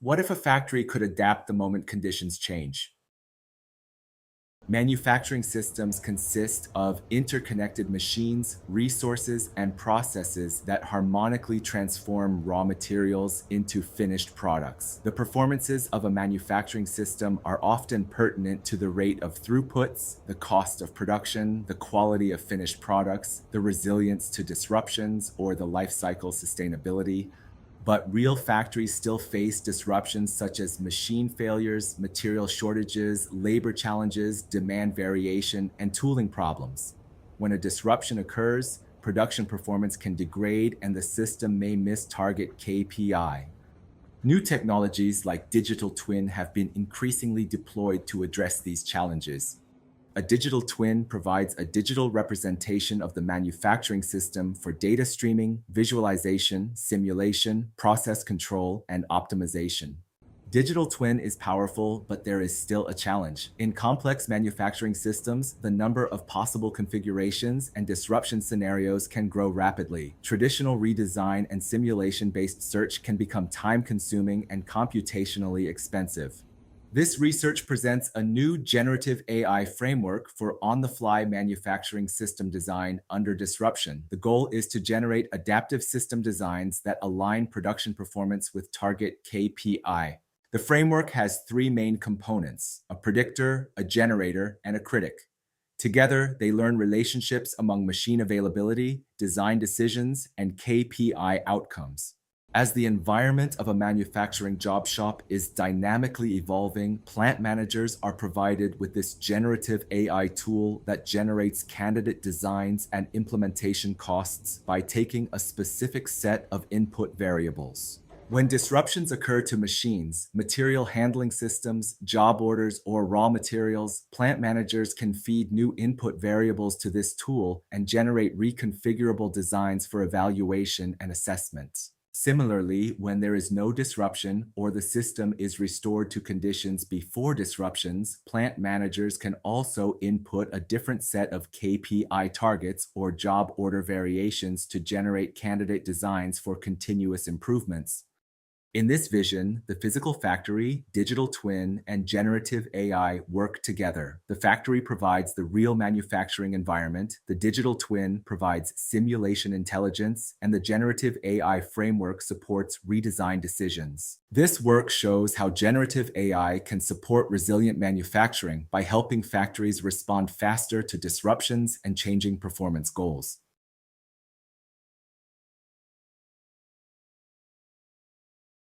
What if a factory could adapt the moment conditions change? Manufacturing systems consist of interconnected machines, resources, and processes that harmonically transform raw materials into finished products. The performances of a manufacturing system are often pertinent to the rate of throughputs, the cost of production, the quality of finished products, the resilience to disruptions, or the life cycle sustainability. But real factories still face disruptions such as machine failures, material shortages, labor challenges, demand variation, and tooling problems. When a disruption occurs, production performance can degrade and the system may miss target KPI. New technologies like digital twin have been increasingly deployed to address these challenges. A digital twin provides a digital representation of the manufacturing system for data streaming, visualization, simulation, process control, and optimization. Digital twin is powerful, but there is still a challenge. In complex manufacturing systems, the number of possible configurations and disruption scenarios can grow rapidly. Traditional redesign and simulation-based search can become time-consuming and computationally expensive. This research presents a new generative AI framework for on-the-fly manufacturing system design under disruption. The goal is to generate adaptive system designs that align production performance with target KPI. The framework has three main components: a predictor, a generator, and a critic. Together, they learn relationships among machine availability, design decisions, and KPI outcomes. As the environment of a manufacturing job shop is dynamically evolving, plant managers are provided with this generative AI tool that generates candidate designs and implementation costs by taking a specific set of input variables. When disruptions occur to machines, material handling systems, job orders, or raw materials, plant managers can feed new input variables to this tool and generate reconfigurable designs for evaluation and assessment. Similarly, when there is no disruption or the system is restored to conditions before disruptions, plant managers can also input a different set of KPI targets or job order variations to generate candidate designs for continuous improvements. In this vision, the physical factory, digital twin, and generative AI work together. The factory provides the real manufacturing environment, the digital twin provides simulation intelligence, and the generative AI framework supports redesign decisions. This work shows how generative AI can support resilient manufacturing by helping factories respond faster to disruptions and changing performance goals.